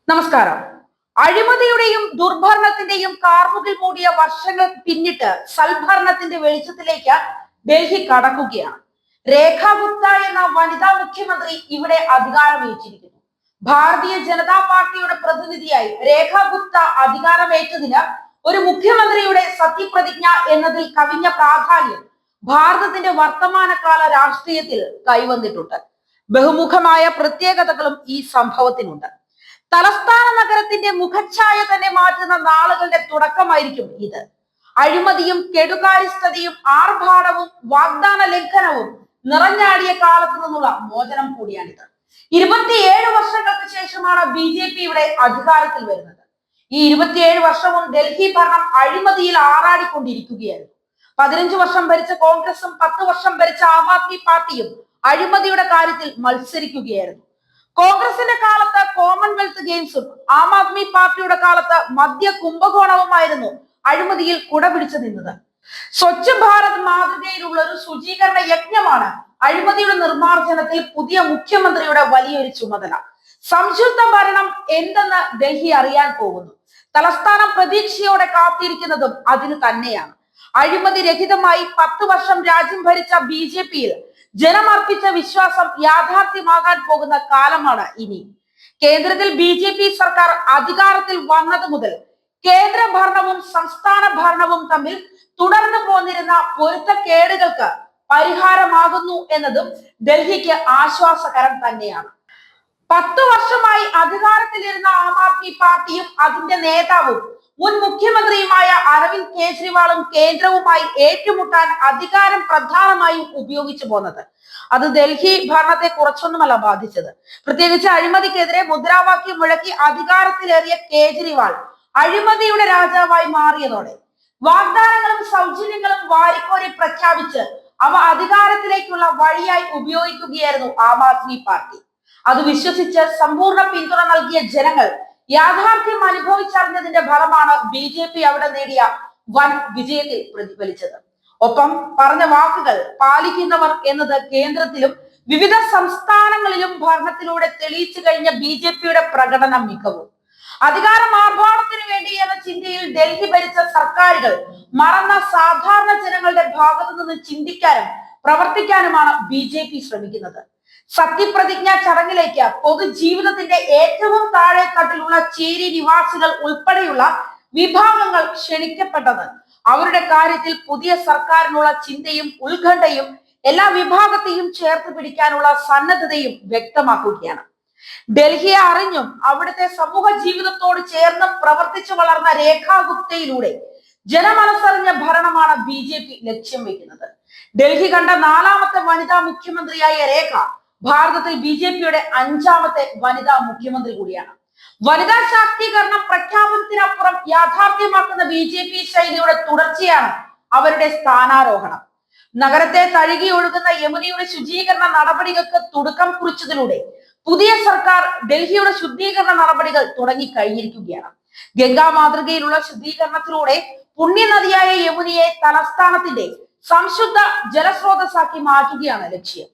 നമസ്കാരം. അഴിമതിയുടെയും ദുർഭരണത്തിന്റെയും കാർമുകിൽ മൂടിയ വർഷങ്ങൾ പിന്നിട്ട് സൽഭരണത്തിന്റെ വെളിച്ചത്തിലേക്ക് ഡൽഹി കടക്കുകയാണ്. രേഖാ ഗുപ്ത എന്ന വനിതാ മുഖ്യമന്ത്രി ഇവിടെ അധികാരമേറ്റിരിക്കുന്നു. ഭാരതീയ ജനതാ പാർട്ടിയുടെ പ്രതിനിധിയായി രേഖാ ഗുപ്ത അധികാരമേറ്റതിന് ഒരു മുഖ്യമന്ത്രിയുടെ സത്യപ്രതിജ്ഞ എന്നതിൽ കവിഞ്ഞ പ്രാധാന്യം ഭാരതത്തിന്റെ വർത്തമാനകാല രാഷ്ട്രീയത്തിൽ കൈവന്നിട്ടുണ്ട്. ബഹുമുഖമായ പ്രത്യേകതകളും ഈ സംഭവത്തിനുണ്ട്. തലസ്ഥാന നഗരത്തിന്റെ മുഖച്ഛായ തന്നെ മാറ്റുന്ന നാളുകളുടെ തുടക്കമായിരിക്കും ഇത്. അഴിമതിയും കെടുകാര്യസ്ഥതയും ആർഭാടവും വാഗ്ദാന ലംഘനവും നിറഞ്ഞാടിയ കാലത്ത് നിന്നുള്ള മോചനം കൂടിയാണിത്. 27 വർഷങ്ങൾക്ക് ശേഷമാണ് BJP ഇവിടെ അധികാരത്തിൽ വരുന്നത്. ഈ 27 വർഷവും ഡൽഹി ഭരണം അഴിമതിയിൽ ആറാടിക്കൊണ്ടിരിക്കുകയായിരുന്നു. 15 വർഷം ഭരിച്ച കോൺഗ്രസും 10 വർഷം ഭരിച്ച ആം ആദ്മി പാർട്ടിയും അഴിമതിയുടെ കാര്യത്തിൽ മത്സരിക്കുകയായിരുന്നു. കോൺഗ്രസിന്റെ കാലത്ത് കോമൺവെൽത്ത് ഗെയിംസും ആം ആദ്മി പാർട്ടിയുടെ കാലത്ത് മദ്യ കുംഭകോണവുമായിരുന്നു അഴിമതിയിൽ കുടപിടിച്ചു നിന്നത്. സ്വച്ഛ് ഭാരത് മാതൃകയിലുള്ള ഒരു ശുചീകരണ യജ്ഞമാണ് അഴിമതിയുടെ നിർമ്മാർജ്ജനത്തിൽ പുതിയ മുഖ്യമന്ത്രിയുടെ വലിയൊരു ചുമതല. സംശുദ്ധ ഭരണം എന്തെന്ന് ഡൽഹി അറിയാൻ പോകുന്നു. തലസ്ഥാനം പ്രതീക്ഷയോടെ കാത്തിരിക്കുന്നതും അതിന് തന്നെയാണ്. അഴിമതി രഹിതമായി 10 വർഷം രാജ്യം ഭരിച്ച BJPയിൽ ജനമർപ്പിച്ച വിശ്വാസം യാഥാർത്ഥ്യമാകാൻ പോകുന്ന കാലമാണ് ഇനി. കേന്ദ്രത്തിൽ BJP സർക്കാർ അധികാരത്തിൽ വന്നത് മുതൽ കേന്ദ്ര ഭരണവും സംസ്ഥാന ഭരണവും തമ്മിൽ തുടർന്നു പോന്നിരുന്ന പൊരുത്തക്കേടുകൾക്ക് പരിഹാരമാകുന്നു എന്നതും ഡൽഹിക്ക് ആശ്വാസകരം തന്നെയാണ്. 10 വർഷമായി അധികാരത്തിലിരുന്ന ആം ആദ്മി പാർട്ടിയും അതിന്റെ നേതാവും മുൻ മുഖ്യമന്ത്രിയുമായ അരവിന്ദ് കെജ്രിവാളും കേന്ദ്രവുമായി ഏറ്റുമുട്ടാൻ അധികാരം പ്രധാനമായും ഉപയോഗിച്ചു പോന്നത്. അത് ഡൽഹി ഭരണത്തെ കുറച്ചൊന്നുമല്ല ബാധിച്ചത്. പ്രത്യേകിച്ച് അഴിമതിക്കെതിരെ മുദ്രാവാക്യം മുഴക്കി അധികാരത്തിലേറിയ കേജ്രിവാൾ അഴിമതിയുടെ രാജാവായി മാറിയതോടെ വാഗ്ദാനങ്ങളും സൗജന്യങ്ങളും വാരിക്കോരി പ്രഖ്യാപിച്ച് അവ അധികാരത്തിലേക്കുള്ള വഴിയായി ഉപയോഗിക്കുകയായിരുന്നു ആം ആദ്മി പാർട്ടി. അത് വിശ്വസിച്ച് സമ്പൂർണ്ണ പിന്തുണ നൽകിയ ജനങ്ങൾ യാഥാർത്ഥ്യം അനുഭവിച്ചറിഞ്ഞതിന്റെ ഫലമാണ് BJP അവിടെ നേടിയ വൻ വിജയത്തിൽ പ്രതിഫലിച്ചത്. ഒപ്പം പറഞ്ഞ വാക്കുകൾ പാലിക്കുന്നവർ എന്നത് കേന്ദ്രത്തിലും വിവിധ സംസ്ഥാനങ്ങളിലും ഭരണത്തിലൂടെ തെളിയിച്ചു കഴിഞ്ഞ BJPയുടെ പ്രകടന മികവും. അധികാരം ആർഭാടത്തിനു വേണ്ടി എന്ന ചിന്തയിൽ ഡൽഹി ഭരിച്ച സർക്കാരുകൾ മറന്ന സാധാരണ ജനങ്ങളുടെ ഭാഗത്തു നിന്ന് ചിന്തിക്കാനും പ്രവർത്തിക്കാനുമാണ് BJP ശ്രമിക്കുന്നത്. സത്യപ്രതിജ്ഞ ചടങ്ങിലേക്ക് പൊതുജീവിതത്തിന്റെ ഏറ്റവും താഴെത്തട്ടിലുള്ള ചേരി നിവാസികൾ ഉൾപ്പെടെയുള്ള വിഭാഗങ്ങൾ ക്ഷണിക്കപ്പെട്ടത് അവരുടെ കാര്യത്തിൽ പുതിയ സർക്കാരിനുള്ള ചിന്തയും ഉത്കണ്ഠയും എല്ലാ വിഭാഗത്തെയും ചേർത്ത് പിടിക്കാനുള്ള സന്നദ്ധതയും വ്യക്തമാക്കുകയാണ്. ഡൽഹിയെ അറിഞ്ഞും അവിടുത്തെ സമൂഹ ജീവിതത്തോട് ചേർന്നും പ്രവർത്തിച്ചു വളർന്ന രേഖാ ഗുപ്തയിലൂടെ ജനമനസ്സറിഞ്ഞ ഭരണമാണ് BJP ലക്ഷ്യം വെക്കുന്നത്. ഡൽഹി കണ്ട 4ാമത്തെ വനിതാ മുഖ്യമന്ത്രിയായ രേഖ ഭാരതത്തിൽ BJPയുടെ 5ാമത്തെ വനിതാ മുഖ്യമന്ത്രി കൂടിയാണ്. വനിതാ ശാക്തീകരണം പ്രഖ്യാപനത്തിനപ്പുറം യാഥാർത്ഥ്യമാക്കുന്ന BJP ശൈലിയുടെ തുടർച്ചയാണ് അവരുടെ സ്ഥാനാരോഹണം. നഗരത്തെ തഴുകി ഒഴുകുന്ന യമുനയുടെ ശുചീകരണ നടപടികൾക്ക് തുടക്കം കുറിച്ചതിലൂടെ പുതിയ സർക്കാർ ഡൽഹിയുടെ ശുദ്ധീകരണ നടപടികൾ തുടങ്ങിക്കഴിഞ്ഞിരിക്കുകയാണ്. ഗംഗാ മാതൃകയിലുള്ള ശുദ്ധീകരണത്തിലൂടെ പുണ്യനദിയായ യമുനയെ തലസ്ഥാനത്തിന്റെ സംശുദ്ധ ജലസ്രോതസ്സാക്കി മാറ്റുകയാണ് ലക്ഷ്യം.